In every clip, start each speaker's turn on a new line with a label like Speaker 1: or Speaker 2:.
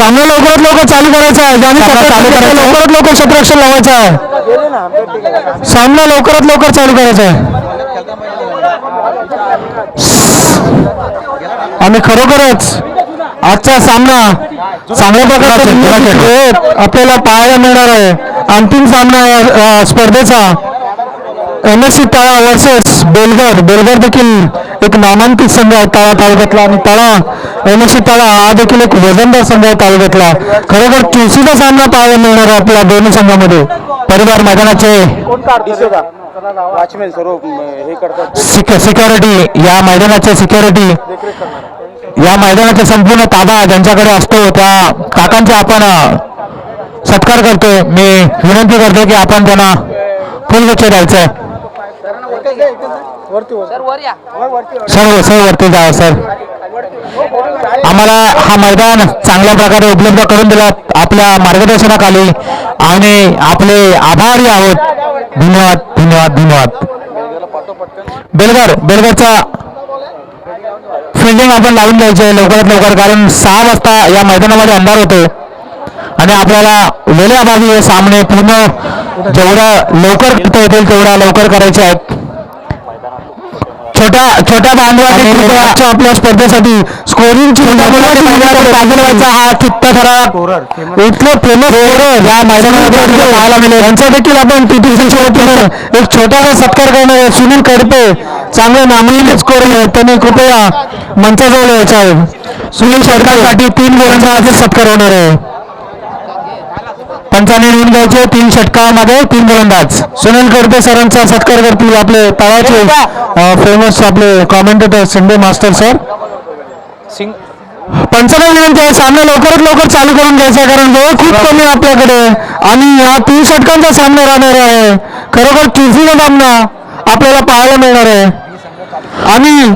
Speaker 1: सामना लवकरात लवकर चालू करायचा आहे. ज्याने चालू करायचं लवकरात लवकर क्षेत्ररक्षण लावायचं आहे. सामना लवकरात लवकर चालू करायचा आहे. आणि खरोखरच आजचा सामना चांगल्या प्रकारे आपल्याला पाहायला मिळणार आहे. अंतिम सामना स्पर्धेचा MSC तळा वर्सेस बेलघर. बेलघर देखील एक नामांकित संघ आहे तळा तालुक्यातला, आणि तळा MSC तळा हा देखील एक वजनदार संघ आहे तालुक्यातला. खरोखर चुरशीचा सामना पाहायला मिळणार आहे आपल्या दोन्ही संघामध्ये. परिवार मैदानाचे सिक्युरिटी, या मैदानाचे सिक्युरिटी, या मैदानाचा संपूर्ण ताबा ज्यांच्याकडे असतो त्या काकांचा आपण सत्कार करतो. मी विनंती करतो की आपण त्यांना फुलगच्छ द्यायचं आहे. सर वरती जा सर. आम्हाला हा मैदान चांगल्या प्रकारे उपलब्ध करून दिला आपल्या मार्गदर्शनाखाली, आणि आपले आभारी आहोत. धन्यवाद धन्यवाद धन्यवाद. बेलघरचा फिल्डिंग आपण लावून द्यायचे लवकरात लवकर, कारण 6 वाजता या मैदानामध्ये अंधार होतो आणि आपल्याला वेळेअभावी हे सामने पूर्ण जेवढा लवकर करता येतील तेवढा लवकर करायचे आहेत. छोट्या बांधवांनी आपल्या स्पर्धेसाठी स्कोरिंगची हा कित्ता ठरा इथलं फेमस या मैदानामध्ये पाहायला मिळेल. यांचा देखील आपण एक छोटासा सत्कार करणार आहे. सुनील कडपे चांगले नामवंत स्कोर त्यांनी कृपया मंचाजवळ यायचं आहे. सुनील षटकासाठी 3 गोलांचा सत्कार होणार आहे. पंचाने निवडून घ्यायचे 3 षटकामध्ये 3 गोलंदाज. सुनील कडपे सरांचा सत्कार करतील आपले तळाचे फेमस आपले कॉमेंटेटर शिंदे मास्टर सर. पंचाने विनंती आहे सामना लवकरात लवकर चालू करून घ्यायचा, कारण वेळ खूप कमी आपल्याकडे आणि हा 3 षटकांचा सामना राहणार आहे. खरोखर चुरशीचा सामना आपल्याला पाहायला मिळणार आहे. आणि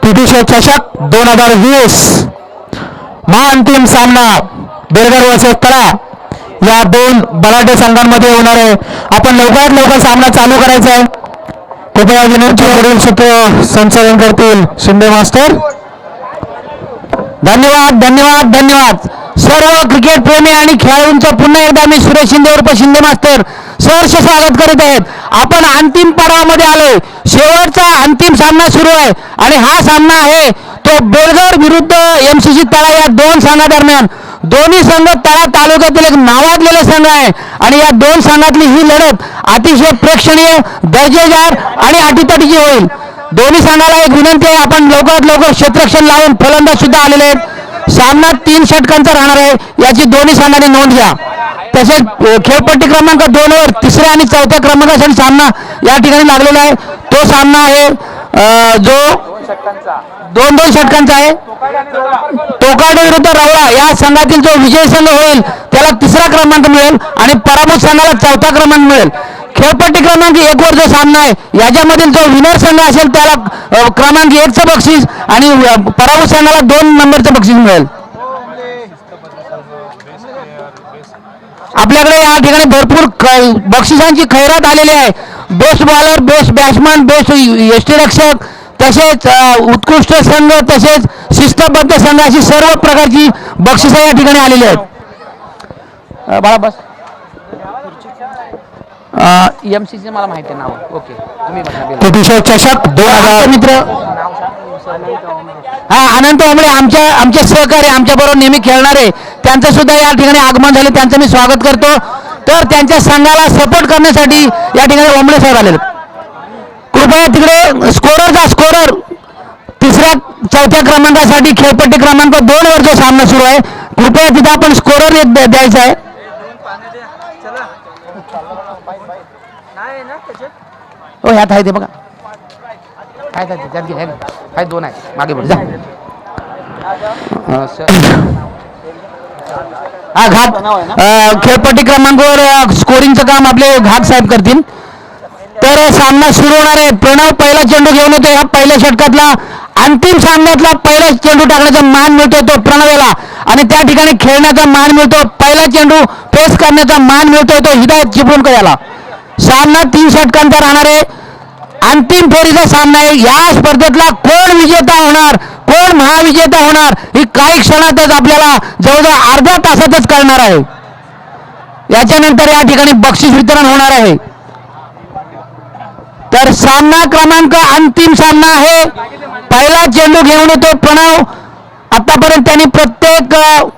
Speaker 1: पीटी चषक 2020 महाअंतिम सामना बेलघर वर्सेस तळा या 2 बलाढ्य संघांमध्ये होणार आहे. आपण लवकरात लवकर सामना चालू करायचा आहे. कृपया विनंती वरील सूत्र संचालन करतील शिंदे मास्टर. धन्यवाद धन्यवाद धन्यवाद. सर्व क्रिकेट प्रेमी आणि खेळाडूंचं पुन्हा एकदा मी सुरेश शिंदे उर्फ शिंदे मास्टर सहर्ष स्वागत करीत आहेत. आपण अंतिम पडावामध्ये आलोय. शेवटचा अंतिम सामना सुरू आहे आणि हा सामना आहे तो बेलघर विरुद्ध MCC तळा या 2 संघादरम्यान. दोन्ही संघ तळा तालुक्यातील एक नावाजलेले संघ आहे आणि या 2 संघातली ही लढत अतिशय प्रेक्षणीय, दर्जेदार आणि अटीतटीची होईल. दोन्ही संघाला एक विनंती आहे, आपण लवकरात लवकर क्षेत्ररक्षण लावून फलंदाज सुद्धा आलेले आहेत. सामना 3 षटकांचा राहणार आहे, याची दोन्ही संघांनी नोंद घ्या. तसेच खेळपट्टी क्रमांक 2 वर 3ऱ्या आणि 4थ्या क्रमांकासाठी सामना या ठिकाणी लागलेला आहे. तो सामना आहे जो 2-2 षटकांचा आहे. टोकाडे विरुद्ध रवळा या संघातील जो विजय संघ होईल त्याला 3रा क्रमांक मिळेल आणि पराभूत संघाला 4था क्रमांक मिळेल. खेळपट्टी क्रमांक 1 वर जो सामना आहे याच्यामधील जो विनर संघ असेल त्याला क्रमांक 1चं बक्षीस आणि पराभूत संघाला 2 नंबरचं बक्षीस मिळेल. आपल्याकडे या ठिकाणी भरपूर बक्षिसांची खैरात आलेली आहे. Best bowler, best batsman, best यष्टीरक्षक, तसेच उत्कृष्ट संघ, तसेच शिस्तबद्ध संघ, अशी सर्व प्रकारची बक्षिसं या ठिकाणी आलेली आहेत. बाळा बस. MCC मला माहिती आहे नाव. ओके तुम्ही चषक 2000 मित्र अनंत ओंबळे आमचे सहकारी आमच्याबरोबर नेहमी खेळणारे त्यांचं सुद्धा या ठिकाणी आगमन झाले. त्यांचं मी स्वागत करतो. तर त्यांच्या संघाला सपोर्ट करण्यासाठी या ठिकाणी ओंबळे साहेब आलेले. कृपया तिकडे स्कोरर 3ऱ्या 4थ्या क्रमांकासाठी खेळपट्टी क्रमांक 2 वर जो सामना सुरू आहे कृपया तिथे आपण स्कोरर द्यायचा आहे. हो ह्यात आहे ते बघा. काय 2 आहे मागे बघ जा. हा घाट खेळपट्टी क्रमांकावर स्कोरिंगचं काम आपले घाट साहेब करतील. तर सामना सुरू होणार आहे. प्रणव पहिला चेंडू घेऊन येतो. ह्या पहिल्या षटकातला अंतिम सामन्यातला पहिला चेंडू टाकण्याचा मान मिळतो तो प्रणव याला, आणि त्या ठिकाणी खेळण्याचा मान मिळतो. पहिला चेंडू फेस करण्याचा मान मिळतो तो हिदायत चिपळूणकर याला. सामना 3 षटकांचा राहणार आहे. अंतिम फेरीचा सामना आहे. या स्पर्धेतला कोण विजेता होणार, कोण महाविजेता होणार, ही काही क्षणातच आपल्याला जवळजवळ अर्ध्या तासातच कळणार आहे. याच्यानंतर या ठिकाणी बक्षीस वितरण होणार आहे. तर सामना क्रमांक अंतिम सामना आहे. पहिला चेंडू घेऊन येतो प्रणव. आतापर्यंत त्यांनी प्रत्येक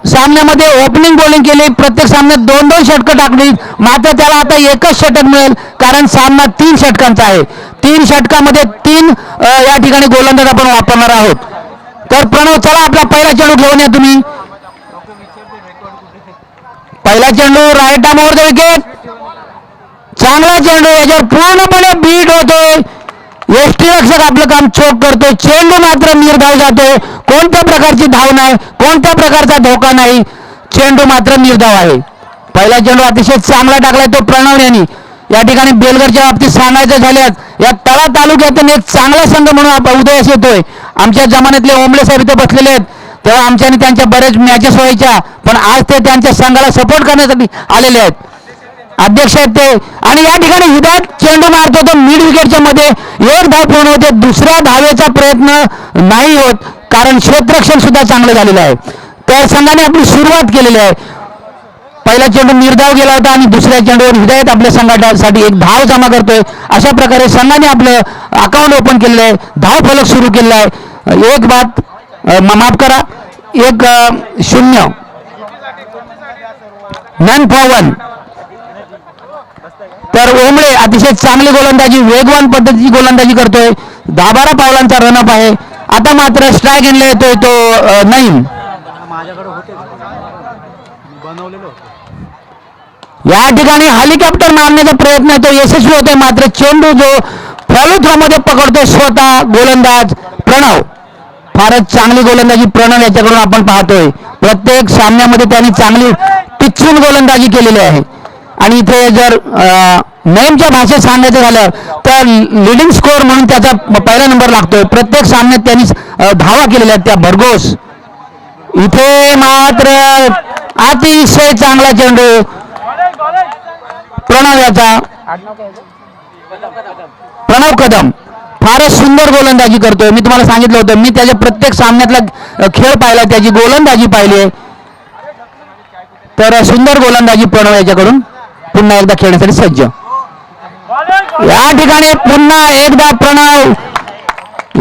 Speaker 1: सामन्यामध्ये ओपनिंग बॉलिंग केली, प्रत्येक सामन्यात 2-2 षटकं टाकली. मात्र त्याला आता एकच षटक मिळेल, कारण सामना 3 षटकांचा आहे. 3 षटकामध्ये 3 या ठिकाणी गोलंदाज आपण वापरणार आहोत. तर प्रणव, चला आपला पहिला चेंडू घेऊन या तुम्ही. पहिला चेंडू right arm over the wicket. चांगला चेंडू, याच्यावर पूर्णपणे बीट होतोय. यष्टीरक्षक आपलं काम चोख करतोय. चेंडू मात्र निर्धाव जातोय. कोणत्या प्रकारची धाव नाही, कोणत्या प्रकारचा धोका नाही, चेंडू मात्र निर्धाव आहे. पहिला चेंडू अतिशय चांगला टाकलाय तो प्रणव यांनी. या ठिकाणी बेलगरच्या बाबतीत सांगायचं झाल्यास या तळा तालुक्यातून एक चांगला संघ म्हणून उदयास येतोय. आमच्या जमान्यातले ओंबळे साहेब इथे बसलेले आहेत, तेव्हा आमच्या आणि त्यांच्या बरेच मॅचेस व्हायच्या, पण आज ते त्यांच्या संघाला सपोर्ट करण्यासाठी आलेले आहेत. अध्यक्ष आहेत ते. आणि या ठिकाणी हिदायत चेंडू मारतो तो मिड विकेटच्या मध्ये. एक धाव पूर्ण होते, दुसऱ्या धावेचा प्रयत्न नाही होत, कारण क्षेत्ररक्षण सुद्धा चांगलं झालेलं आहे. त्या संघाने आपली सुरुवात केलेली आहे. पहिला चेंडू निर्धाव गेला होता आणि दुसऱ्या चेंडूवर हिदायत आपल्या संघासाठी एक धाव जमा करतोय. अशा प्रकारे संघाने आपलं अकाउंट ओपन केलेलं आहे, धाव फलक सुरू केलेला आहे. एक बाद माफ करा, 1-0 नन फॉर वन. तर ओंबळे अतिशय चांगली गोलंदाजी, वेगवान पद्धतीची गोलंदाजी करतोय. 10-12 पावलांचा रनअप आहे. आता मात्र स्ट्राईक एंडला येतोय तो नईम. या ठिकाणी हेलिकॉप्टर मारण्याचा प्रयत्न तो यशस्वी होतोय, मात्र चेंडू जो फॉलो थ्रो मध्ये पकडतोय स्वतः गोलंदाज प्रणव. फारच चांगली गोलंदाजी प्रणव याच्याकडून आपण पाहतोय. प्रत्येक सामन्यामध्ये त्यांनी चांगली पिचून गोलंदाजी केलेली आहे. आणि इथे जर नईमच्या भाषेत सांगायचं झालं तर लिडिंग स्कोअर म्हणून त्याचा पहिला नंबर लागतोय. प्रत्येक सामन्यात त्यांनी धावा केलेल्या आहेत त्या भरघोस. इथे मात्र अतिशय चांगला चेंडू प्रणव याचा, प्रणव कदम फारच सुंदर गोलंदाजी करतोय. मी तुम्हाला सांगितलं होतं, मी त्याच्या प्रत्येक सामन्यातला खेळ पाहिला, त्याची गोलंदाजी पाहिली आहे. तर सुंदर गोलंदाजी प्रणव याच्याकडून. पुन्हा एकदा खेळण्यासाठी सज्ज. या ठिकाणी पुन्हा एकदा प्रणव.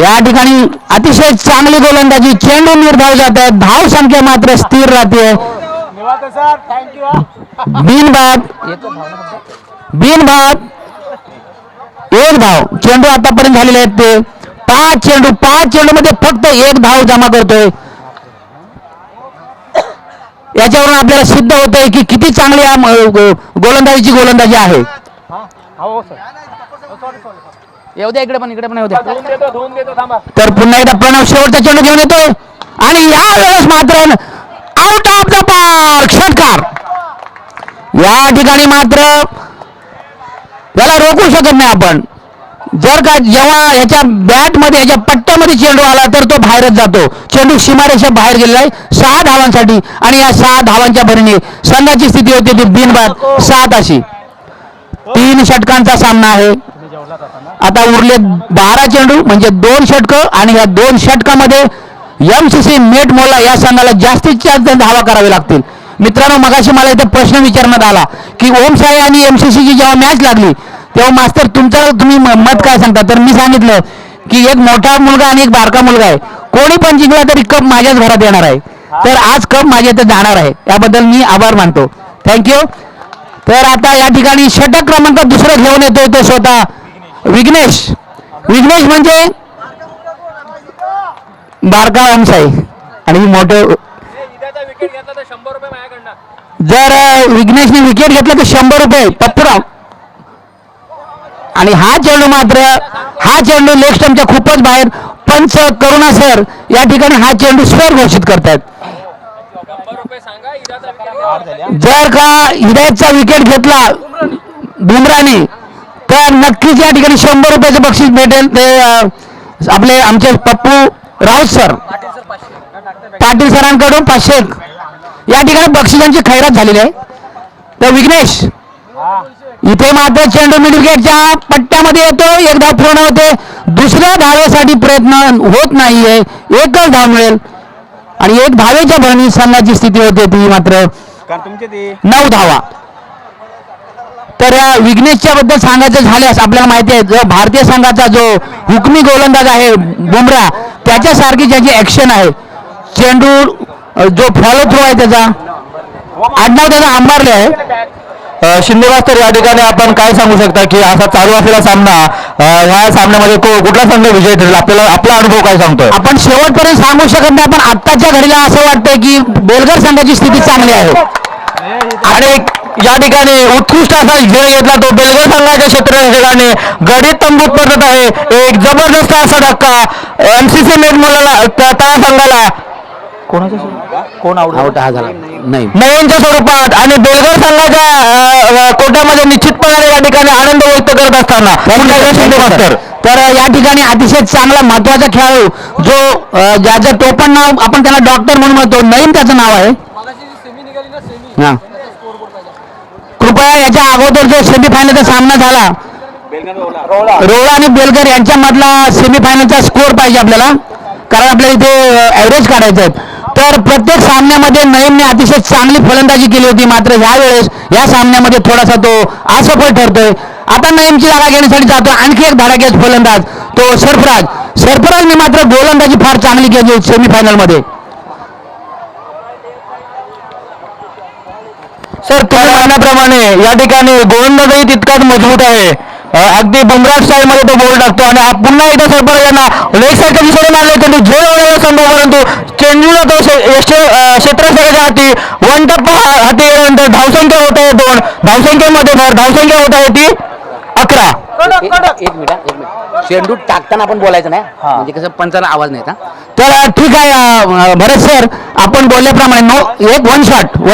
Speaker 1: या ठिकाणी अतिशय चांगली गोलंदाजी, चेंडू निर्धाव जात आहे, धाव संख्या मात्र स्थिर राहते. बिनबाद 1 धाव. चेंडू आतापर्यंत झालेले आहेत ते 5 चेंडू मध्ये फक्त 1 धाव जमा करतोय. याच्यावरून आपल्याला सिद्ध होतंय की किती चांगली गोलंदाजीची गोलंदाजी आहे. येऊ द्या इकडे पण येऊ द्या. तर पुन्हा एकदा प्रणव शेवटचा चेंडू घेऊन येतोय आणि यावेळेस मात्र आउट ऑफ द पार्क, षटकार. या ठिकाणी मात्र याला रोखू शकत नाही आपण. जर का जेव्हा याच्या बॅटमध्ये, याच्या पट्ट्यामध्ये चेंडू आला तर तो बाहेरच जातो. चेंडू सीमारेषा बाहेर गेलेला आहे 6 धावांसाठी आणि या 6 धावांच्या भरीने संघाची स्थिती होती ती बिनबाद 7 अशी. 3 षटकांचा सामना आहे. आता उरले 12 चेंडू म्हणजे 2 षटकं आणि या 2 षटकामध्ये एमसीसी नेट मोला या संघाला जास्तीत जास्त धावा करावे लागतील. मित्रांनो, मगाशी मला इथे प्रश्न विचारण्यात आला की ओम साई आणि एमसीसीची जेव्हा मॅच लागली तेव्हा मास्तर तुम्ही मत काय सांगता. तर मी सांगितलं की एक मोठा मुलगा आणि एक बारका मुलगा आहे, कोणी पण जिंकला तरी कप माझ्याच घरात येणार आहे. तर आज कप माझ्या इथे जाणार आहे, याबद्दल मी आभार मानतो. थँक्यू. तर आता या ठिकाणी षटक क्रमांक 2 घेऊन येतोय तो स्वतः विघ्नेश. विघ्नेश म्हणजे बारका ओम साई आणि मोठे. जर विघ्नेशने विकेट घेतलं तर 100 रुपये पप्पूराव. आणि हा चेंडू लेग स्टंपच्या खूपच बाहेर. पंच करुणा सर या ठिकाणी हा चेंडू स्वर घोषित करतात. जर का हिदायतचा विकेट घेतला बुमराने तर नक्कीच या ठिकाणी 100 रुपयाचं बक्षीस भेटेल. ते आपले आमचे पप्पू राऊत सर, पाटील सरांकडून 500 या ठिकाणी बक्षिसांची खैरात झालेली आहे. तर विघ्नेश इथे मात्र चेंडू मिड विकेटच्या पट्ट्यामध्ये येतो, एक धाव पूर्ण होते. दुसऱ्या धावेसाठी प्रयत्न होत नाहीये, एकच धाव मिळेल आणि एक धावेच्या भरणी संघाची स्थिती होते ती मात्र 9 धावा. तर या विघ्नेशच्या बद्दल सांगायचं झाल्यास आपल्याला माहिती आहे, जो भारतीय संघाचा जो हुकमी गोलंदाज आहे बुमरा, त्याच्यासारखी ज्याची ऍक्शन आहे, चेंडू जो फॉलो थ्रो आहे त्याचा आडनाव त्याचा अंबारले आहे.
Speaker 2: शिंदे मास्तर, या ठिकाणी आपण काय सांगू शकता की असा चालू असलेला सामना, ह्या सामन्यामध्ये कुठला संघ विजय ठरेल, आपल्याला आपला अनुभव काय सांगतोय?
Speaker 1: आपण शेवटपर्यंत सांगू शकत नाही, पण आत्ताच्या घडीला असं वाटतंय की बेलगर संघाची स्थिती चांगली आहे.
Speaker 2: आणि या ठिकाणी उत्कृष्ट असा खेळ घेतला तो बेलगर संघाच्या क्षेत्ररक्षकाने गडीत तंबूत पडत आहे. एक जबरदस्त असा धक्का एमसीसी मेट मुलाला तळा संघाला कोण
Speaker 1: आउट हा झाला नाही
Speaker 2: नवीनच्या स्वरूपात आणि बेलगर संघाच्या कोट्यामध्ये निश्चितपणे या ठिकाणी आनंद व्यक्त करत असताना शिंदे मास्तर.
Speaker 1: तर या ठिकाणी अतिशय चांगला महत्वाचा खेळाडू जो ज्याचं टोपण नाव आपण त्याला डॉक्टर म्हणून म्हणतो, नईम त्याचं नाव आहे. हा, कृपया याच्या अगोदर जो सेमीफायनलचा सामना झाला रोळा आणि बेलगर यांच्यामधला सेमीफायनलचा स्कोअर पाहिजे आपल्याला, कारण आपल्याला इथे ॲव्हरेज काढायचं आहे. तर प्रत्येक सामन्यामध्ये नईमने अतिशय चांगली फलंदाजी केली होती, मात्र ह्या वेळेस या सामन्यामध्ये थोडासा तो असफल ठरतोय. आता नईमची जागा घेण्यासाठी जातो आणखी एक धडाक्याचा फलंदाज तो सरफराजने मात्र गोलंदाजी फार चांगली केली सेमीफायनलमध्ये.
Speaker 2: सर, तुम्ही म्हणण्याप्रमाणे या ठिकाणी गोलंदाजही तितकाच मजबूत आहे. अगदी बुमराह स्टाईल मध्ये तो बॉल टाकतो आणि पुन्हा एकदा सरफराज यांना लेग साईडच्या दिशेने मारले त्यांनी झोल होण्याला संभव, परंतु चेंडूला तो क्षेत्ररक्षकाच्या हाती वन टप्पा हाती गेल्यानंतर धावसंख्या होत आहे 2, धावसंख्येमध्ये भर, धावसंख्या होत आहे ती 11.
Speaker 1: एक मिनिट चेंडू टाकताना आपण बोलायचं नाही, म्हणजे कसं पंचाला आवाज नाही. तर ठीक आहे भरत सर, आपण बोलल्याप्रमाणे एक वन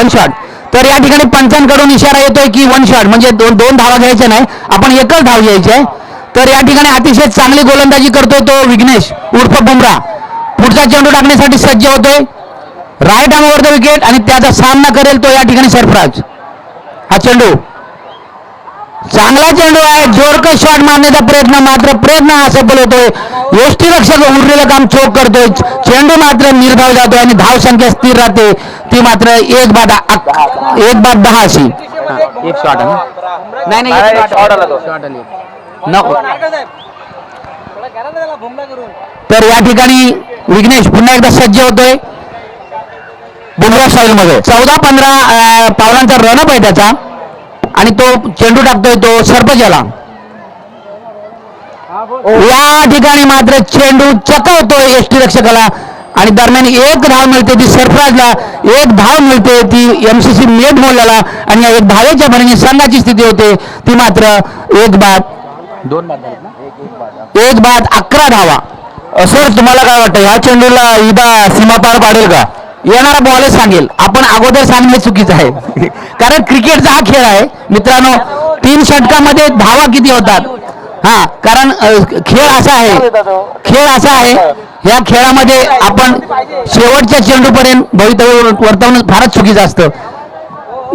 Speaker 1: शॉट. तर या ठिकाणी पंचांकडून इशारा येतोय की वन शॉट म्हणजे दोन धावा घ्यायच्या नाही, आपण एकच धाव घ्यायची आहे. तर या ठिकाणी अतिशय चांगली गोलंदाजी करतोय तो विघ्नेश उर्फ बुमरा. पुढचा चेंडू टाकण्यासाठी सज्ज होतोय, right arm over the wicket आणि त्याचा सामना करेल तो या ठिकाणी सरफराज. हा चेंडू चांगला चेंडू आहे, जोरकस शॉट मारण्याचा प्रयत्न असफल होतोय. यष्टीरक्षक उरलेलं काम चोख करतोय, चेंडू मात्र निर्धाव जातोय आणि धाव संख्या स्थिर राहते ती मात्र 1-10 अशी. एक शॉट नाही तर या ठिकाणी विघ्नेश पुन्हा एकदा सज्ज होतोय बुमराह स्टाईल मध्ये. 14-15 पावलांचा रनअप आहे त्याचा आणि तो चेंडू टाकतोय तो सरपंचाला. या ठिकाणी मात्र चेंडू चकवतोय यष्टीरक्षकाला आणि दरम्यान एक धाव मिळते ती सरफराजला, एक धाव मिळते ती एमसीसी मेट मोलाला आणि एक धावेच्या भरणीने संघाची स्थिती होते ती मात्र 1-बाद 11 धावा.
Speaker 2: सर, तुम्हाला काय वाटतं ह्या चेंडूला इदा सीमा पार पाडेल का?
Speaker 1: येणारा बॉलच सांगेल, आपण अगोदर सांगणे चुकीचं आहे. कारण क्रिकेटचा हा खेळ आहे मित्रांनो, 3 षटकामध्ये धावा किती होतात. हा, कारण खेळ असा आहे ह्या खेळामध्ये आपण शेवटच्या चेंडूपर्यंत भवितव्य वर्तवणं फारच चुकीचं असतं.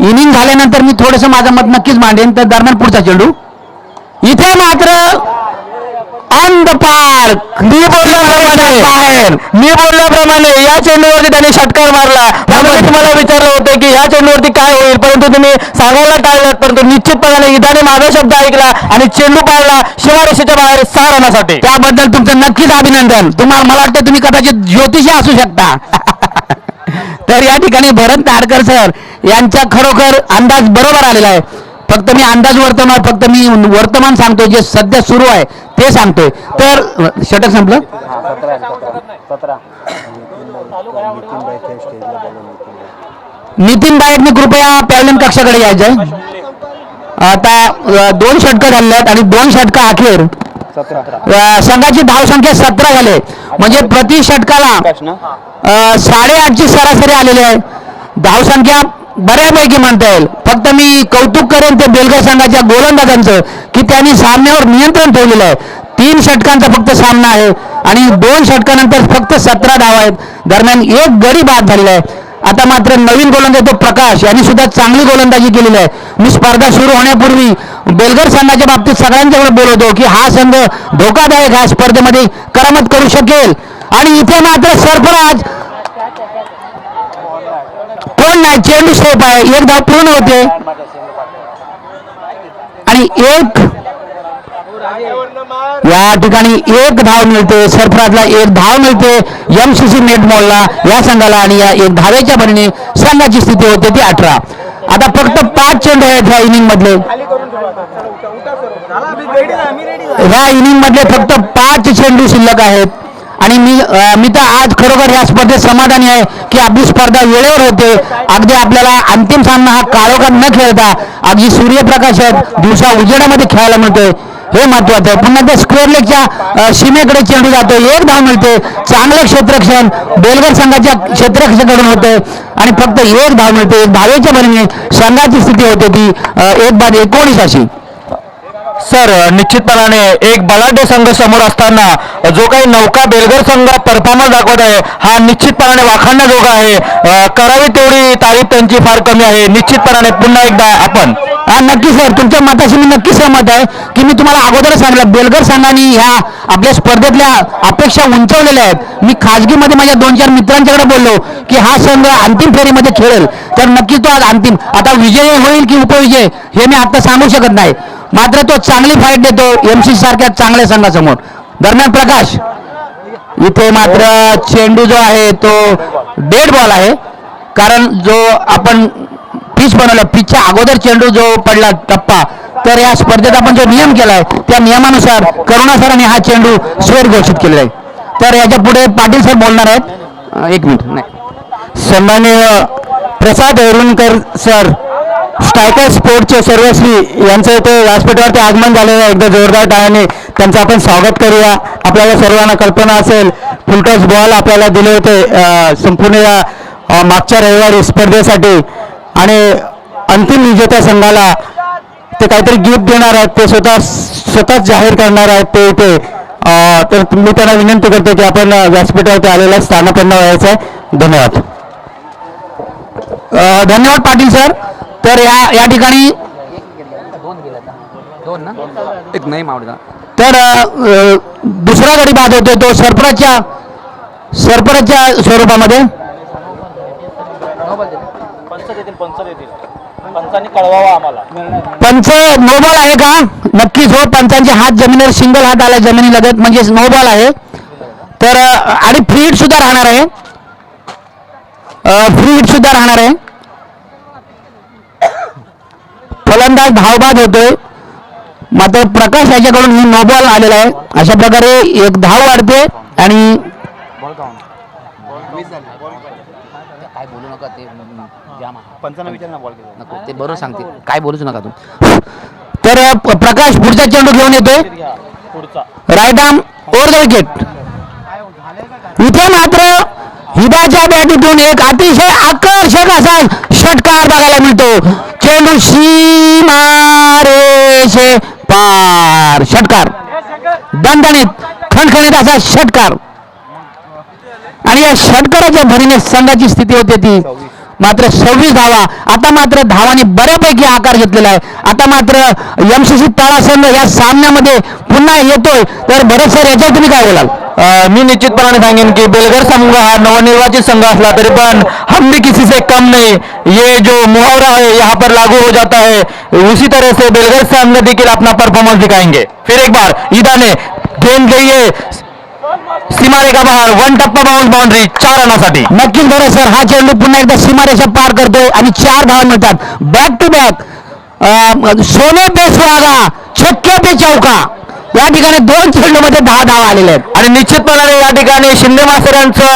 Speaker 1: इनिंग झाल्यानंतर मी थोडंसं माझं मत नक्कीच मांडेन. तर दरम्यान पुढचा चेंडू इथे मात्र ऑन द पार्क.
Speaker 2: मी बोलल्याप्रमाणे या चेंडूवरती त्यांनी षटकार मारला. त्यामुळे तुम्हाला विचारलं होतं की या चेंडूवरती काय होईल, परंतु तुम्ही सांगायला टाळलात. परंतु निश्चितपणे इदाने माझा शब्द ऐकला आणि चेंडू पाडला सीमारेषेच्या बाहेर 6 रनासाठी.
Speaker 1: त्याबद्दल तुमचं नक्कीच अभिनंदन. मला वाटतं तुम्ही कदाचित ज्योतिषी असू शकता. तर या ठिकाणी भरत तारकर सर यांचा खरोखर अंदाज बरोबर आलेला आहे. फक्त मी अंदाज वर्तमान सांगतोय, जे सध्या सुरू आहे ते सांगतोय. तर षटक संपलं. नितीन डायटने कृपया पॅव्हलियन कक्षाकडे यायचंय. आता 2 षटकं झाले आहेत आणि 2 षटकं अखेर संघाची धावसंख्या 17 झाले, म्हणजे प्रति षटकाला 8.5ची सरासरी आलेली आहे. धावसंख्या बऱ्यापैकी म्हणता येईल. फक्त मी कौतुक करेन ते बेलगर संघाच्या गोलंदाजांचं की त्यांनी सामन्यावर नियंत्रण ठेवलेलं आहे. 3 षटकांचा फक्त सामना आहे आणि 2 षटकानंतर फक्त 17 धावा आहेत. दरम्यान एक गडी बाद झालेला आहे. आता मात्र नवीन गोलंदाज तो प्रकाश यांनी सुद्धा चांगली गोलंदाजी केलेली आहे. मी स्पर्धा सुरू होण्यापूर्वी बेलगर संघाच्या बाबतीत सगळ्यांच्याकडे बोलवतो की हा संघ धोकादायक ह्या स्पर्धेमध्ये करामत करू शकेल. आणि इथे मात्र सरफराज कोण नाही, चेंडू स्टेप आहे, एक धाव पूर्ण होते आणि या ठिकाणी एक धाव मिळते. सरफराजला एक धाव मिळते एमसीसी नेट मॉलला या संघाला आणि या एक धावेच्या भरीने संघाची स्थिती होते ती 18. आता फक्त 5 चेंडू आहेत ह्या इनिंग मधले. ह्या इनिंग मधले फक्त 5 चेंडू शिल्लक आहेत आणि मी तर आज खरोखर या स्पर्धेत समाधानी आहे की आपली स्पर्धा वेळेवर होते. अगदी आपल्याला अंतिम सामना हा काळोखात न खेळता अगदी सूर्यप्रकाशात दिवसा उजेडामध्ये खेळायला मिळतोय, हे महत्वाचं आहे. पुन्हा त्या स्क्वेअर लेगच्या सीमेकडे चेंडू जातो, एक धाव मिळते. चांगलं क्षेत्ररक्षण बेलगर संघाच्या क्षेत्ररक्षकाकडून होतं आणि फक्त एक धाव मिळते. एक धावेच्या भरीने संघाची स्थिती होते ती 1/19 अशी.
Speaker 2: सर, निश्चितपणाने एक बलाढ्य संघ समोर असताना जो काही नौका बेलगर संघ परफॉर्मन्स दाखवत आहे हा निश्चितपणाने वाखाणण्याजोगा आहे. करावी तेवढी तारीफ त्यांची फार कमी आहे. निश्चितपणाने पुन्हा एकदा आपण
Speaker 1: नक्की सर, तुमच्या मताशी मी नक्की सहमत आहे की मी तुम्हाला अगोदरच सांगितलं बेलगर संघाने ह्या आपल्या स्पर्धेतल्या अपेक्षा उंचावलेल्या आहेत. मी खाजगीमध्ये माझ्या 2-4 मित्रांच्याकडे बोललो की हा संघ अंतिम फेरीमध्ये खेळेल, तर नक्की तो आज अंतिम. आता विजय होईल की उपविजय हे मी आता सांगू शकत नाही, मात्र तो चांगली फाईट देतो एमसीसी सारख्या चांगल्या संघासमोर. दरम्यान प्रकाश इथे मात्र चेंडू जो आहे तो डेड बॉल आहे, कारण जो आपण पिच बनवला पिचच्या अगोदर चेंडू जो पडला टप्पा, तर या स्पर्धेत आपण जो नियम केलाय त्या नियमानुसार करुणा सरांनी हा चेंडू स्वेर घोषित केलेला आहे. तर याच्या पुढे पाटील सर बोलणार आहेत. 1 मिनिट. नाही,
Speaker 2: सन्माननीय प्रसाद ऐरुणकर सर, स्ट्रायकर स्पोर्टचे सर्वश्री यांचं इथे व्यासपीठावरती आगमन झालेलं आहे. एकदा जोरदार टाळ्याने त्यांचं आपण स्वागत करूया. आपल्याला सर्वांना कल्पना असेल फुलटॉस बॉल आपल्याला दिले होते संपूर्ण या मागच्या रविवारी स्पर्धेसाठी आणि अंतिम विजेत्या संघाला ते काहीतरी गिफ्ट देणार आहेत, ते स्वतःच जाहीर करणार आहेत ते इथे. तर मी त्यांना विनंती करतो की आपण व्यासपीठावरती आलेल्या स्थानापन्न व्हायचं आहे. धन्यवाद.
Speaker 1: धन्यवाद पाटील सर. तर या ठिकाणी तर दुसरा गडी बाद होतो तो सरफराजच्या स्वरूपामध्ये. पंच नो बॉल आहे का? नक्कीच हो, पंचांचे हात जमिनीवर सिंगल हात आला जमिनी लगत म्हणजे नो बॉल आहे. तर आणि फ्री हिट सुद्धा राहणार आहे, फ्री हिट सुद्धा राहणार आहे. फलंदाज धावबाद होतोय, मात्र प्रकाश याच्याकडून ही नो बॉल आलेला आहे. अशा प्रकारे एक धाव वाढते आणि
Speaker 3: काय बोलू नका ते बरोबर सांगते, काय बोलूच नका तू.
Speaker 1: तर प्रकाश पुढचा चेंडू घेऊन येतोय, right arm over the wicket. इथे मात्र हिबाच्या बॅटीतून एक अतिशय आकर्षक असा षटकार बघायला मिळतो. चेंडू सीमारेषे पार, षटकार दणदणीत खणखणीत असा षटकार आणि या षटकाराच्या भरीने संघाची स्थिती होते ती मात्र 26 धावा. आता मात्र धावाने बऱ्यापैकी आकार घेतलेला आहे. आता मात्र एमसीसी तळा संघ या सामन्यामध्ये पुन्हा येतोय. तर भरत सर याच्यावर तुम्ही काय बोलाल?
Speaker 2: मी निश्चितपणाने सांगेन की बेलगर संघ हा नवनिर्वाचित संघ असला तरी पण हम भी किसी से कम नहीं, ये जो मुहावरा है यहाँ पर लागू हो जाता है. उसी तरह से बेलगर संघ देखील अपना परफॉर्मेंस दिखाएंगे. फिर एक बार ईदाने गेंद गई है सीमारेखा बाहेर, 1 टप्पा बाउंड्री 4 रनासाठी.
Speaker 1: नक्कीच बरं सर, हा चेंडू पुन्हा एकदा सीमारेषा पार करतोय आणि 4 धावा मिळतात बॅक टू बॅक. सोने पे सुहागा, छक्के पे चौका, या ठिकाणी 2 चेंडूमध्ये 10 धावा आलेल्या आहेत.
Speaker 2: आणि निश्चितपणाने या ठिकाणी शिंदे मास्तरांचं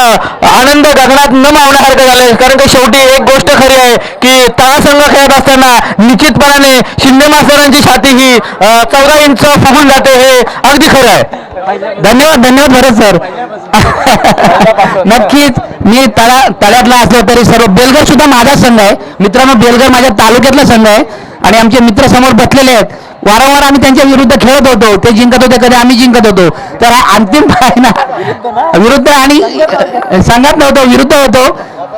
Speaker 2: आनंद गगनात न मावण्यासारखं झालंय. कारण की शेवटी एक गोष्ट खरी आहे की तळा संघ खेळत असताना निश्चितपणाने शिंदे मास्तरांची छाती ही 14 इंच फुगून जाते, हे अगदी खरं आहे.
Speaker 1: धन्यवाद भरत सर. नक्कीच मी तळ्यातला असलो तरी सर्व बेलगर सुद्धा माझा संघ आहे मित्रांनो. बेलगर माझ्या तालुक्यातला संघ आहे आणि आमचे मित्र समोर बसलेले आहेत. वारंवार आम्ही त्यांच्या विरुद्ध खेळत होतो, ते जिंकत होते कधी आम्ही जिंकत होतो. तर हा अंतिम आहे ना, विरुद्ध आणि संघात नव्हतो, विरुद्ध होतो.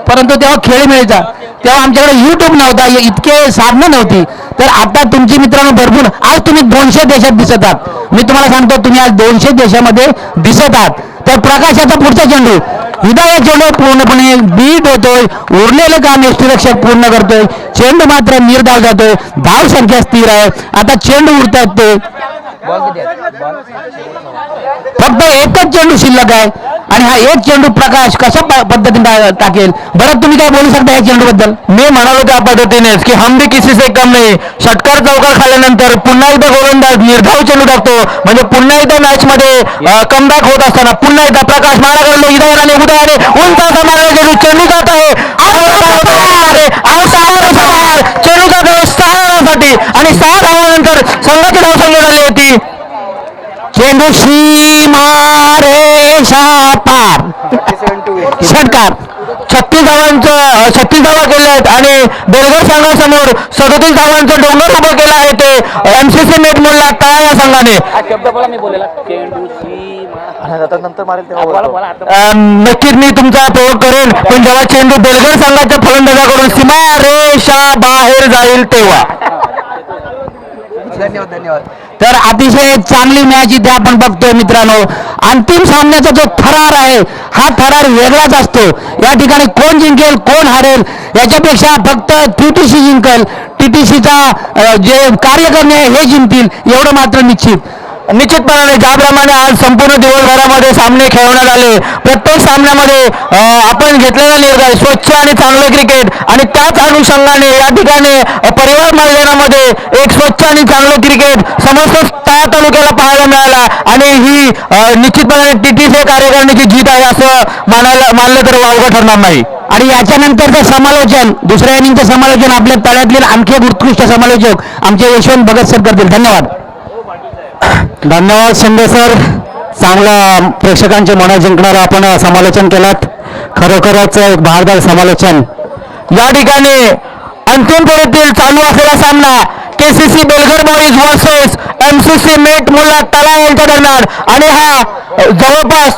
Speaker 1: परंतु तेव्हा खेळ मिळायचा, तेव्हा आमच्याकडे यूट्यूब नव्हता, इतके साधनं नव्हती. तर आता तुमची मित्रांनो भरपूर आज तुम्ही 200 देशात दिसत आहात. मी तुम्हाला सांगतो तुम्ही आज 200 देशामध्ये दिसत आहात. तर प्रकाशाचा पुढचा चेंडू हिदाया चेंडू पूर्णपणे बीट होतोय. उरलेलं काम यष्टीरक्षक पूर्ण करतोय. चेंडू मात्र निर्धाव जातोय. धाव संख्या स्थिर आहे. आता चेंडू उरतात ते फक्त एकच चेंडू शिल्लक आहे आणि हा एक चेंडू प्रकाश कशा पद्धतीने टाकेल. बरं तुम्ही काय बोलू शकता या चेंडू बद्दल.
Speaker 2: मी म्हणालो त्या पद्धतीनेच की हम भी किसी से कम नाही. षटकार चौकार खाल्ल्यानंतर पुन्हा एकदा गोलंदाज निर्धाव चेंडू टाकतो. म्हणजे पुन्हा एकदा मॅच मध्ये कमबॅक होत असताना पुन्हा एकदा प्रकाश माराकडे हिदायाने उदयाने उंच असा मारला चेंडू चेंडू जात आहे चेंडूचा गळ 6 धावांसाठी आणि 6 धावांनंतर संघाची धावसंख्या झाली होती.
Speaker 1: चेंडू सीमारेषा पार षटकार
Speaker 2: 36 धावा केल्या आहेत आणि बेलगर संघासमोर 37 धावांचं डोंगर उभं केलं आहे ते एमसीसी मेट मोडला तळा या संघाने. नक्कीच मी तुमचा प्रयोग करेन पण जेव्हा चेंडू बेलगर संघाच्या फलंदाजाकडून सीमारेषा बाहेर जाईल तेव्हा.
Speaker 3: धन्यवाद.
Speaker 1: तर अतिशय चांगली मॅच इथे आपण बघतोय मित्रांनो. अंतिम सामन्याचा जो थरार आहे हा थरार वेगळाच असतो. या ठिकाणी कोण जिंकेल कोण हारेल याच्यापेक्षा फक्त टीटीसी जिंकेल. टीटीसीचा जे कार्य करणे हे जिंकतील एवढं मात्र
Speaker 2: निश्चितपणाने ज्याप्रमाणे आज संपूर्ण दिवसभरामध्ये सामने खेळवण्यात आले. प्रत्येक सामन्यामध्ये आपण घेतलेला निर्णय स्वच्छ आणि चांगले क्रिकेट आणि त्याच अनुषंगाने या ठिकाणी परिवार मैदानामध्ये एक स्वच्छ आणि चांगले क्रिकेट समस्त तळा तालुक्याला पाहायला मिळाला आणि ही निश्चितपणे टीटीसी कार्यकारिणीची जीत आहे असं मानलं तर वावगं ठरणार नाही.
Speaker 1: आणि याच्यानंतरचं समालोचन दुसऱ्या इनिंगचं समालोचन आपल्या तळ्यातील आणखी एक उत्कृष्ट समालोचक आमचे यशवंत भगत सर करतील.
Speaker 2: धन्यवाद शिंदे सर. चांगला प्रेक्षकांचे मन जिंकणारं आपण समालोचन केलात. खरोखरच एक बहारदार समालोचन. या ठिकाणी अंतिम फेरीतील चालू असलेला सामना केसीसी बेलगर बॉईज वर्सेस एमसीसी मेट मुल्ला तला यांच्या दरम्यान आणि हा जवळपास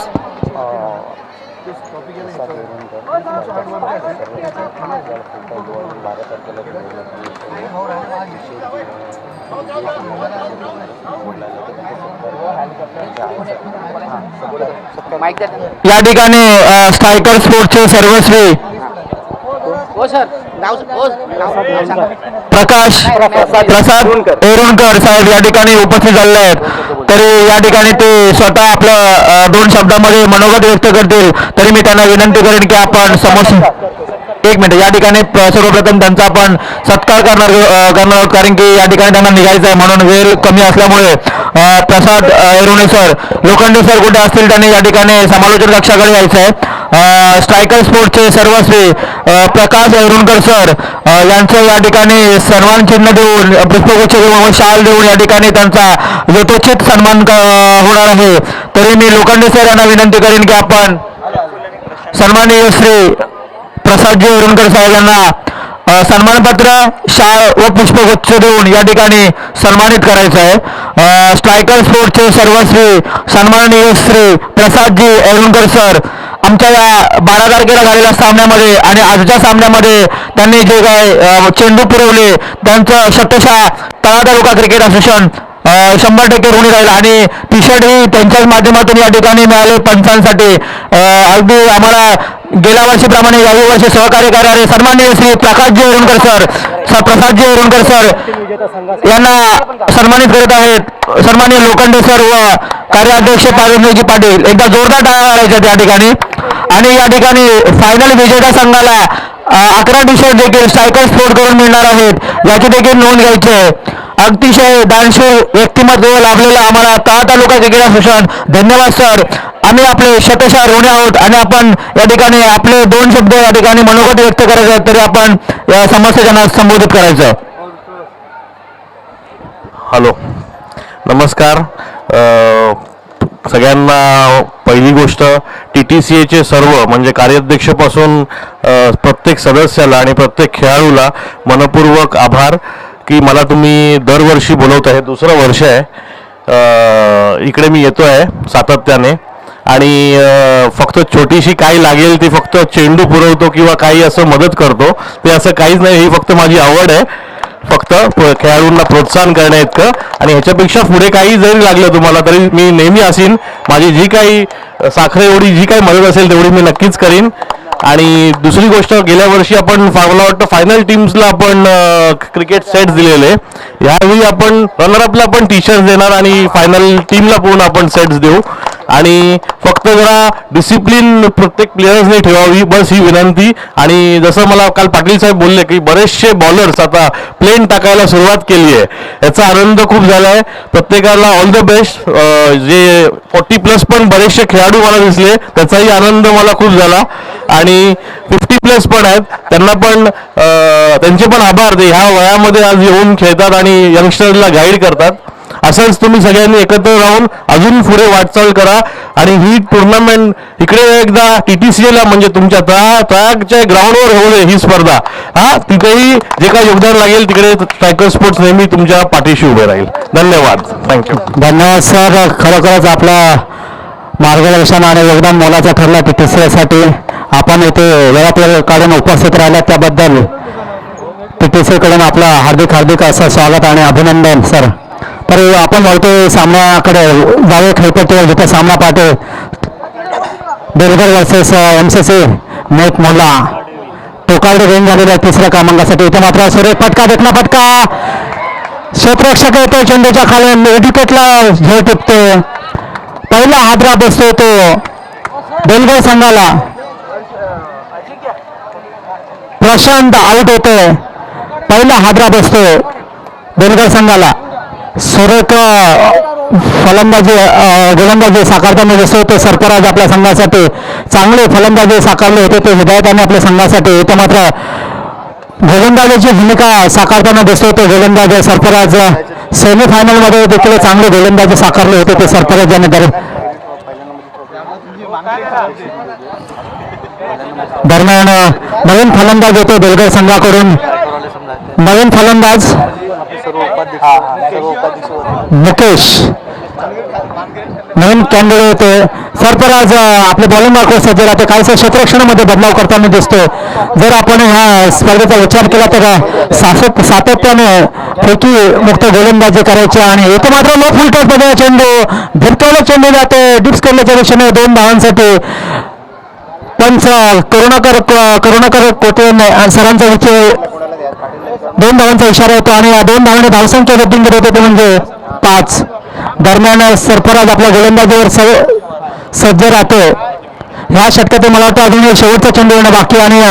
Speaker 2: या ठिकाणी स्ट्रायकर स्पोर्टचे सर्वस्वी प्रसाद एरुणकर साहेब या ठिकाणी उपस्थित झालेले आहेत. तरी या ठिकाणी ते स्वतः आपलं 2 शब्दामध्ये मनोगत व्यक्त करतील. तरी मी त्यांना विनंती करेन की आपण समोर एक मिनिट या ठिकाणी सर्वप्रथम त्यांचा आपण सत्कार करणार आहोत कारण की या ठिकाणी त्यांना निघायचं आहे म्हणून वेळ कमी असल्यामुळे प्रसाद एरुणे सर लोखंडे सर कुठे असतील त्यांनी या ठिकाणी समालोचन कक्षाकडे यायचं आहे. स्ट्रायकर स्पोर्टचे सर्वस्वी प्रकाश एरुणकर सर यांचं या ठिकाणी सन्मान चिन्ह देऊन पुष्पगुच्छ देऊन शाल देऊन या ठिकाणी त्यांचा यथोचित सन्मान होणार आहे. तरी मी लोखंडे सर यांना विनंती करेन की आपण सन्माननीय श्री प्रसादजी एरुणकर साहेब यांना सन्मानपत्र शाल व पुष्पगुच्छ देऊन या ठिकाणी सन्मानित करायचं आहे. स्ट्रायकर स्पोर्टचे सर्वश्री सन्माननीय श्री प्रसादजी एरुणकर सर आमच्या या 12 तारखेला झालेल्या सामन्यामध्ये आणि आजच्या सामन्यामध्ये त्यांनी जे काय चेंडू पुरवले त्यांचं शतशः तळा तालुका क्रिकेट असोसिएशन 100% ऋणी राहील आणि टी शर्ट ही त्यांच्याच माध्यमातून या ठिकाणी मिळाले पंचांसाठी. अगदी आम्हाला गेल्या वर्षीप्रमाणे याही वर्षी सहकार्य करणारे सन्माननीय श्री प्रसादजी एरुणकर सर यांना सन्मानित करत आहेत. सन्माननीय लोखंडे सर व कार्याध्यक्ष पार्वतीजी पाटील एकदा जोरदार टाळ्या वाजवायच्या त्या ठिकाणी. आणि या ठिकाणी फायनल विजेत्या संघाला 11 टी शर्ट देखील स्ट्रायकर स्पोर्ट करून मिळणार आहेत याची देखील नोंद घ्यायची आहे. अतिशय दानशूर व्यक्तिमत्व लाभलेलं आम्हाला तळा तालुका क्रिकेट असोसिएशन धन्यवाद सर. आम्ही आपले शतशः ऋणी आहोत आणि आपण या ठिकाणी आपले 2 शब्द या ठिकाणी मनोगत व्यक्त करायचे आहेत तरी आपण या समस्येजना संबोधित करायचं.
Speaker 4: हॅलो नमस्कार सगळ्यांना. पहिली गोष्ट TTCAचे सर्व म्हणजे कार्याध्यक्षपासून प्रत्येक सदस्याला आणि प्रत्येक खेळाडूला मनपूर्वक आभार की मला तुम्ही दरवर्षी बोलवत आहे. 2रं वर्ष आहे इकडे मी येतो आहे सातत्याने आणि फक्त छोटीशी काही लागेल ती फक्त चेंडू पुरवतो किंवा काही असं मदत करतो ते असं काहीच नाही. ही फक्त माझी आवड आहे फक्त खेळाडूंना प्रोत्साहन करण्याइतकं, आणि ह्याच्यापेक्षा पुढे काही जरी लागलं तुम्हाला तरी मी नेहमी असीन. माझी जी काही साखरे एवढी जी काही मदत असेल तेवढी मी नक्कीच करीन. आणि दुसरी गोष्ट, गेल्या वर्षी आपण मला वाटतं फायनल टीम्सला आपण क्रिकेट सेट्स दिलेले. यावेळी आपण रनरअपला आपण टी शर्ट्स देणार आणि फायनल टीमला पूर्ण आपण सेट्स देऊ. आणि फक्त जरा डिसिप्लिन प्रत्येक प्लेयर्सने ठेवावी, बस ही विनंती. आणि जसं मला काल पाटील साहेब बोलले की बरेचसे बॉलर्स आता प्लेन टाकायला सुरुवात केली आहे, याचा आनंद खूप झाला आहे. प्रत्येकाला ऑल द बेस्ट. जे 40+ पण बरेचसे खेळाडू मला दिसले, त्याचाही आनंद मला खूप झाला. आणि 50+ पण आहेत, त्यांना पण त्यांचे पण आभार. ते ह्या वयामध्ये आज येऊन खेळतात आणि यंगस्टर्सला गाईड करतात. असंच तुम्ही सगळ्यांनी एकत्र राहून अजून पुढे वाटचाल करा. आणि ही टुर्नामेंट इकडे एकदा TTCA ला म्हणजे तुमच्या तळाच्या ग्राउंडवर होऊ दे ही स्पर्धा. तिथेही जे काही योगदान लागेल तिकडे ट्रॅकर स्पोर्ट्स नेहमी तुमच्या पाठीशी उभे राहील. धन्यवाद. थँक्यू.
Speaker 1: धन्यवाद सर. खरोखरच आपला मार्गदर्शन आणि योगदान मोलाचं ठरलं TTCA साठी. आपण इथे वेळात वेळ काढून उपस्थित राहिला त्याबद्दल TTCA कडून आपलं हार्दिक असं स्वागत आणि अभिनंदन सर. तर आपण बोलतोय सामन्याकडे जावे खेळपट्टीवर, जिथे सामना पाहतो देवघर वर्सेस MCC नेट मोडला. टोकावडे रेंज झालेल्या तिसऱ्या क्रमांकासाठी. इथे मात्र सुरेख फटका, देखना फटका, क्षेत्ररक्षक येतो चेंडूच्या खाली, विकेटला झेल टिपते. पहिला हादरा बसतो तो देवघर संघाला. प्रशांत आउट होते. पहिला हादरा बसतो देवघर संघाला. सुरेख फलंदाजी गोलंदाजी साकारताना दिसतो ते सरफराज आपल्या संघासाठी. चांगले फलंदाजी साकारले होते ते हिदायताने आपल्या संघासाठी. इथे मात्र गोलंदाजीची भूमिका साकारताना दिसतो ते गोलंदाज सरफराज. सेमीफायनलमध्ये देखील चांगले गोलंदाजी साकारले होते ते सरफराज यांनी. दरम्यान नवीन फलंदाज येतो बेलगाव संघाकडून. नवीन फलंदाज मुकेश, नवीन कॅन्डिडेट होते. सरफराज आपले बॉलिंग मार्कवर सज्ज राहते. काहीसा क्षेत्ररक्षणामध्ये बदलाव करताना दिसतो. जर आपण ह्या स्पर्धेचा विचार केला तर सातत्याने फेकी मुक्त गोलंदाजी करायची. आणि इथे मात्र लो फुलटॉस मध्ये चेंडू भिरकावला चेंडू जाते डिप्स करण्याच्या दिशेने 2 धावांसाठी. पंच करुणाकर कोटे सरांचा विचार 2 धावांचा इशारा येतो आणि या 2 धावांनी धावसंख्या वृद्धी करत होते म्हणजे 5. दरम्यान सरफराज आपल्या गोलंदाजीवर सज्ज राहतो. ह्या षटकात मला वाटतं अजून शेवटचा चेंडू येणं बाकी. आणि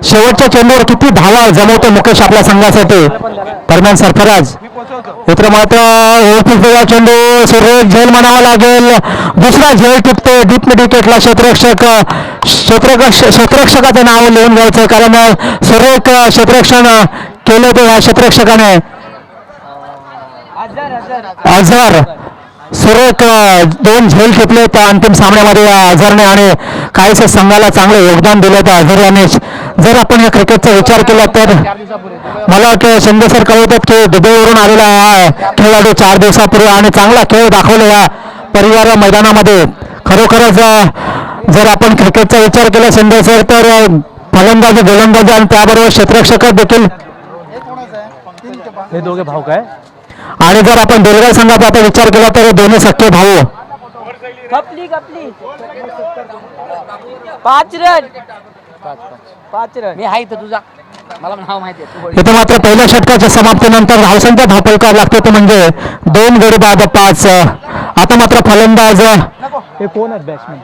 Speaker 1: शेवटच्या चेंडूवर किती धावा जमवतो मुकेश आपल्या संघासाठी. दरम्यान सरफराज इतर मात्र चेंडू सुरेख झेल म्हणावा लागेल. दुसरा झेल टिपते डीप विकेटला. क्षेत्ररक्षकाचं नाव लिहून घ्यायचं, कारण सुरेख क्षेत्ररक्षण केलं ते ह्या क्षेत्ररक्षकाने. अझर सुरेख 2 झेल टिपले त्या अंतिम सामन्यामध्ये अझरने. आणि काहीच संघाला चांगलं योगदान दिलं त्या अझर याने. जर आपण या क्रिकेटचा विचार केला तर मला वाटतं शिंदे सर कळवतात की दुबईवरून आलेला हा खेळाडू 4 दिवसापूर्वी आणि चांगला खेळ दाखवला या परिवार मैदानामध्ये. खरोखरच जर आपण क्रिकेटचा विचार केला शिंदे सर तर फलंदाजी गोलंदाजी आणि त्याबरोबर क्षेत्ररक्षक देखील
Speaker 2: हे दोघे भाऊ काय.
Speaker 1: आणि जर आपण बेलगाव संघाचा आता विचार केला तर दोन्ही सख्खे भाऊ.
Speaker 3: 5 रन मी आहे तर तुझा मला नाव माहिती आहे.
Speaker 1: इथे मात्र पहिल्या षटकाच्या समाप्तीनंतर धावसंख्या धावफलकार लागते ते म्हणजे 2 गडी बाद 5. आता मात्र फलंदाज
Speaker 2: हे कोण आहेत बॅट्समॅन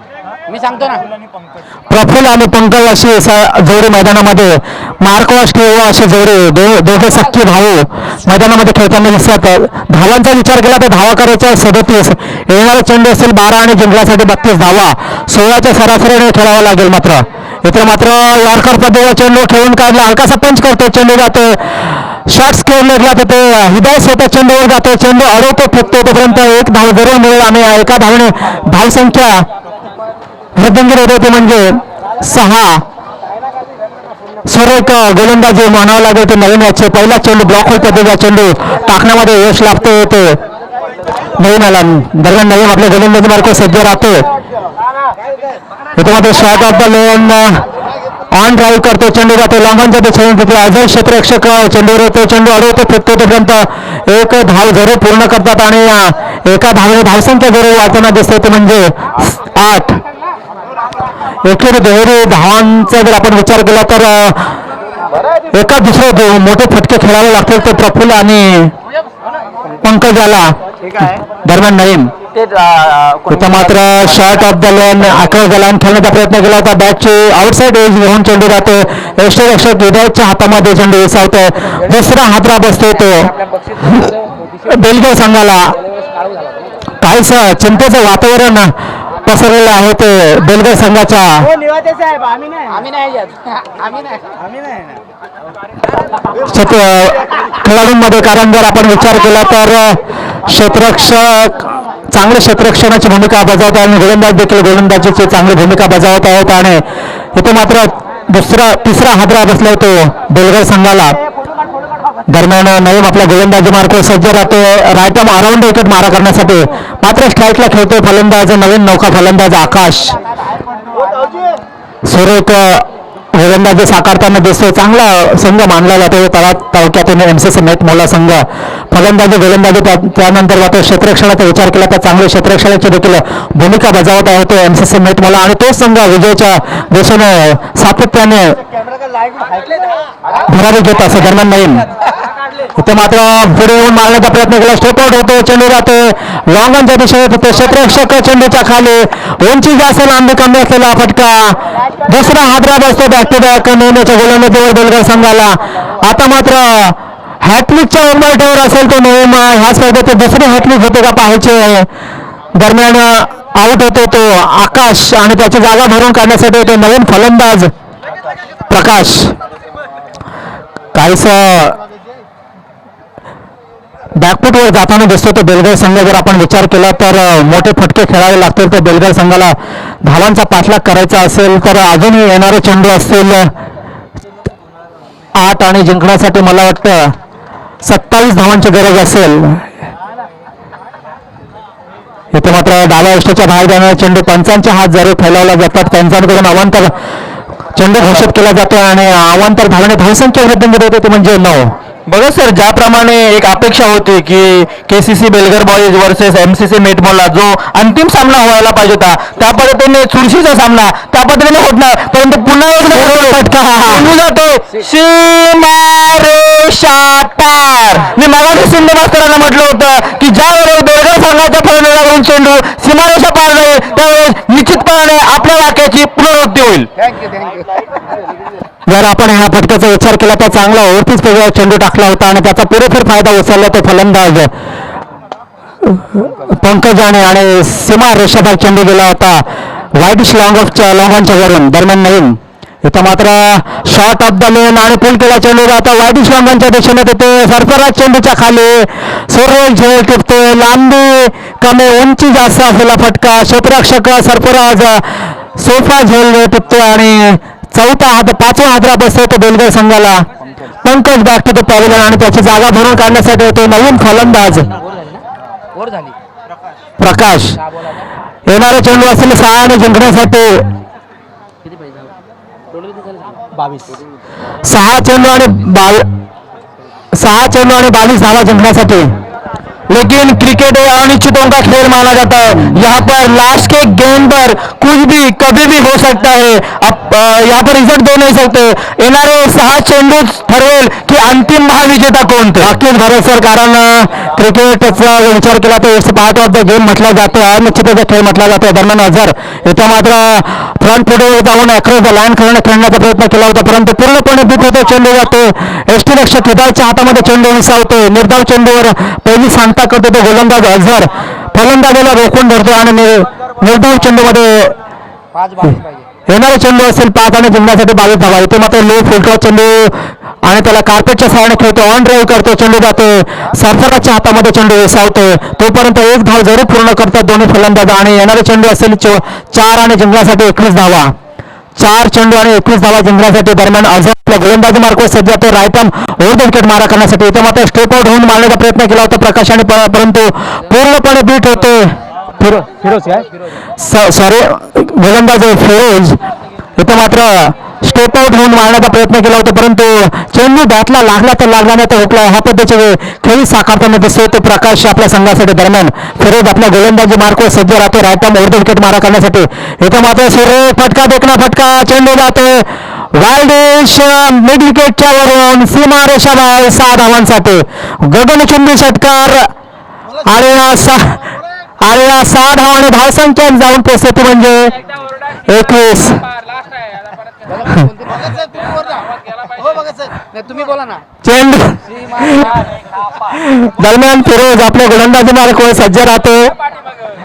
Speaker 3: मी सांगतो ना.
Speaker 1: प्रफुल्ल आणि पंकज अशी जोडी मैदानामध्ये. मार्कवाश किंवा अशी जोडी दोघे सख्खे भाऊ मैदानामध्ये खेळताना दिसतात. धावांचा विचार केला तर धावा करायच्या 37. येणारा चेंडू असेल 12 आणि जिंकण्यासाठी 32 धावा. 16च्या सरासरीने खेळावा लागेल. मात्र इथे मात्र यॉर्कर पद्धतीचा चेंडू खेळून काढला. हलकासा पंच करतो, चेंडू जातो शॉर्ट्स खेळले जाते ते हिदायत स्वतः चेंडूवर जातो. चेंडू अडवतो फेकतो तोपर्यंत 1 धाव जरूर मिळेल आणि एका धावने धावसंख्या वृद्धिंगीर होते ते म्हणजे 6. सुरेख गोलंदाजी म्हणावं लागेल ते नवीन याचे. पहिला चेंडू ब्लॉक होईल पद्धतीचा चेंडू टाकण्यामध्ये यश लागतो ते नवीन आला. दरम्यान नवीन आपल्या गोलंदाजी मार्ग सज्ज राहतो. इथे मात्र shot of the lane
Speaker 2: on drive करतो, चेंडू जातो लॉंगॉनच्या दिशेने, अजून क्षेत्ररक्षक चेंडूवर येतो, चेंडू अडवतो, फेकतो, तोपर्यंत एक धाव जरूर पूर्ण करतात आणि एका धावेने धावसंख्या जरूर वाढताना दिसते ते म्हणजे 8. एकूण दुहेरी धावांचा जर आपण विचार केला तर एका दुसरे मोठे फटके खेळावे लागतील ते प्रफुल्ल आणि पंकजाला दरम्यान नईम. इथं मात्र शॉर्ट ऑफ द लेन आक्रमक जलान खेळण्याचा प्रयत्न केला होता, बॅटची आउटसाइड एज घेऊन चेंडू जातो, यष्टीरक्षक विधायकच्या हातामध्ये चेंडू विसावतो, दुसरा हादरा बसतो तो बेलगाव संघाला. काहीच चिंतेचं वातावरण पसरलेलं आहे ते बेलगाव संघाच्या खेळाडूंमध्ये. कारण जर आपण विचार केला तर क्षेत्ररक्षक चांगले क्षेत्ररक्षणाची भूमिका बजावत आहे आणि गोलंदाज देखील गोलंदाजीची चांगली भूमिका बजावत आहेत आणि इथे मात्र तिसरा हादरा बसला तो बेलगाव संघाला. दरम्यान नईम आपल्या गोलंदाजी मार्गावर सज्ज राहतो, राईट आर्म अराउंड विकेट मारा करण्यासाठी. मात्र स्ट्राईकला खेळतोय फलंदाज नवीन नौका फलंदाज आकाश. सुरेख गोलंदाजी साकारताना दिसतो, चांगला संघ मानला जातो तळा तालुक्यातून एमसीसी मेट मोला संघ. फलंदाजी गोलंदाजी त्यानंतर जातो, क्षेत्ररक्षणाचा विचार केला तर चांगले क्षेत्ररक्षणाची देखील भूमिका बजावत आहे तो एमसीसी मेट मोला आणि तोच संघ विजयाच्या दिशेने सातत्याने भरारी घेत असं. दरम्यान नईम इथे मात्र पुढे येऊन मारण्याचा प्रयत्न केला, स्ट्रेट आउट होतो, चेंडू जातो लॉंगॉनच्या दिशेने, तिथे क्षेत्ररक्षक चेंडूच्या खाली, उंची जास्त लांबी कमी असलेला फटका, दुसरा हादरा बसतो बॅक टू बॅक नेहमीच्या गोलंदाजीवर बेलगाव संघाला. आता मात्र हॅटलिकच्या उंबरठ्यावर असेल तो नेहमी ह्या स्पर्धेत दुसरी हॅटलिक होते का पाहायचे. दरम्यान आउट होतो तो आकाश आणि त्याची जागा भरून काढण्यासाठी तो नवीन फलंदाज प्रकाश. काहीच बॅकफुटवर जाताना दिसतो तो बेलगाव संघ. जर आपण विचार केला तर मोठे फटके खेळावे लागतील तर बेलगाव संघाला धावांचा पाठलाग करायचा असेल तर अजूनही येणारे चेंडू असतील 8 आणि जिंकण्यासाठी मला वाटतं 27 धावांची गरज असेल. इथे मात्र डाव्या यष्टीच्या बाहेर जाणारे चेंडू पंचांचे हात जरूर फैलावले जातात, त्यांच्याकडून अवांतर चेंडू घोषित केला जातो आणि अवांतर धावाने धावसंख्या वृद्धी होते ते म्हणजे 9.
Speaker 1: बघा सर, ज्याप्रमाणे एक अपेक्षा होती की केसीसी बेलगर बॉईज वर्सेस एमसीसी मेटमोला जो अंतिम सामना व्हायला पाहिजे होता त्या पद्धतीने चुरशीचा सामना त्या पद्धतीने होत नाही, परंतु पुन्हा एकदा जातो मी मागाशी सिंधू मास्तरांना म्हटलं होतं की ज्यावेळेस बेलगर संघाच्या फलंदाजाकडून चेंडू सीमारेषा पार जाईल त्यावेळेस निश्चितपणे आपल्या वाक्याची पुनरावृत्ती होईल.
Speaker 2: जर आपण ह्या फटक्याचा विचार केला तर चांगला ओव्हरपीच चेंडू टाकला होता आणि त्याचा पुरेपूर फायदा उचलला तो फलंदाज पंकजाने आणि सीमा रेषाभाग चेंडू गेला होता वाईट लॉंगॉनच्या वरून. दरम्यान नवीन इथं मात्र शॉर्ट ऑफ द लेन आणि पुल केला चेंडू जाता वाईट लॉंगॉनच्या दिशेने, तिथे सरफराज चेंडूच्या खाली सूर्य झेल टिपतो, लांबी कमी उंची जास्त असलेला फटका, क्षेत्ररक्षक सरफराज सोफा झेल टिपतो आणि पाचवा हादरा बसतो तो बेलगाव संघाला. Pankaj back to the pavilion आणि त्याची जागा भरून काढण्यासाठी येतो नवीन फलंदाज प्रकाश. येणारे चेंडू असेल 6 आणि जिंकण्यासाठी 6 चेंडू आणि 22 धावा जिंकण्यासाठी. लेकिन क्रिकेट अनिश्चितों का खेल माना जाता है, यहाँ पर लास्ट के गेंद पर कुछ भी कभी भी हो सकता है. अब यहाँ पर रिजल्ट दे नहीं सकते, येणारे 6 चेंडू ठरवेल की अंतिम महाविजेता कोण. नक्कीच भरोसर, कारण क्रिकेटचा विचार केला तर it's part of the game म्हटला जातो, अनिश्चिततेचा खेळ म्हटला जातो. दरम्यान अझर इथं मात्र फ्रंट पुढे जाऊन अक्रॉस द लाईन खेळण्याचा प्रयत्न केला होता, परंतु पूर्णपणे बीट होतो, चेंडू जातो यष्टीरक्षक हिदायच्या हातामध्ये चेंडू विसावतो. निर्धाव चेंडूवर पहिली सांगता करतो तो गोलंदाज अझर, फलंदाजाला रोखून धरतो आणि निर्धाव चेंडूमध्ये येणारे चेंडू असेल 5 आणि जिंकण्यासाठी 22 धावा. इथे मात्र लो फुलटॉस चेंडू आणि त्याला कार्पेटच्या सहाय्याने खेळतो, ऑन ड्राईव्ह करतो, चेंडू जातो सरफराजच्या हातामध्ये चेंडू विसावतो. तोपर्यंत 1 धाव जरूर पूर्ण करतात दोन्ही फलंदाज आणि येणारे चेंडू असेल 4 आणि जिंकण्यासाठी 21 धावा. 4 चेंडू आणि 21 धावा जिंकण्यासाठी. दरम्यान अझर आपल्या गोलंदाजी मार्गावर सध्या तो right arm over the wicket मारा करण्यासाठी इथे मात्र स्टेप आउट होऊन मारण्याचा प्रयत्न केला होता प्रकाशाने, परंतु पूर्णपणे बीट होते सॉरी गोलंदाज फिरोज. इथं मात्र
Speaker 1: स्टेप आउट होऊन मारण्याचा प्रयत्न केला होता, परंतु चेंडू बॅटला लागला तर लागला नाही तर हुकला. ह्या पद्धतीचे खेळी साकारताना दिसतोय तो प्रकाश आपल्या संघासाठी. दरम्यान फिरोज आपल्या गोलंदाजी मार्कवर सज्ज राहतो right arm over the wicket मारा करण्यासाठी. इथं मात्र सूर्य फटका देखना फटका, चेंडू जातोय वाईल्डिश मिड विकेटच्या वरून सीमा रेषा बाहेर 6 धावांसाठी. गगनचुंबी षटकार आणि या 6 धावांनी धावसंख्या जाऊन पोहोचते ती म्हणजे 21.
Speaker 3: तुम्ही बोला ना.
Speaker 1: चेंडू दरम्यान फिरोज आपल्या गोलंदाजी मार्कवर सज्ज राहतो.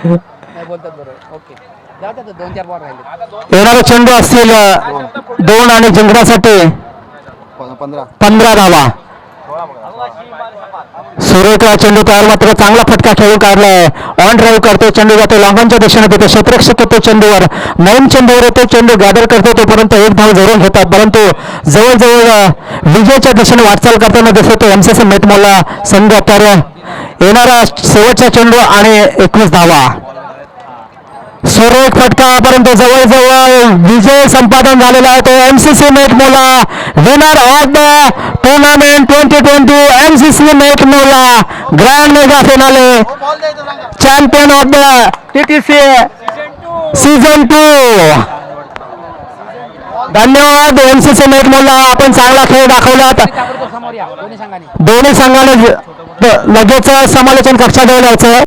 Speaker 3: नाही बोलतात बरोबर. ओके जाऊ द्या, 2-4 बॉल राहिले.
Speaker 1: येणारे चेंडू असतील 2 आणि जिंकण्यासाठी 15 धावा. सुरेखा चेंडू तयार, मात्र चांगला फटका खेळून काढलाय. ऑन ड्राईव्ह करतो, चेंडू जातो लॉंगॉनच्या दिशेने. तिथे क्षेत्ररक्षक येतो चेंडूवर, नवीन चेंडूवर येतो, चेंडू गॅदर करतो तोपर्यंत एक धाव जरूर घेतात, परंतु जवळजवळ विजयाच्या दिशेने वाटचाल करताना दिसतो एमसीसी मेटमोला संघ. तर येणारा शेवटचा चेंडू आणि 21 धावा. सुरेख फटका, परंतु जवळजवळ विजय संपादन झालेला आहे. तो एमसीसी मेटमोला winner of the tournament 2020 MCC मेटमोला grand mega finale champion of the TTC season 2. धन्यवाद एमसीसी मेटमोला, आपण चांगला खेळ दाखवलात.
Speaker 3: समोर या दोन्ही संघांनी.
Speaker 1: दोन्ही संघाने लगेच समालोचन कक्षात जायचं.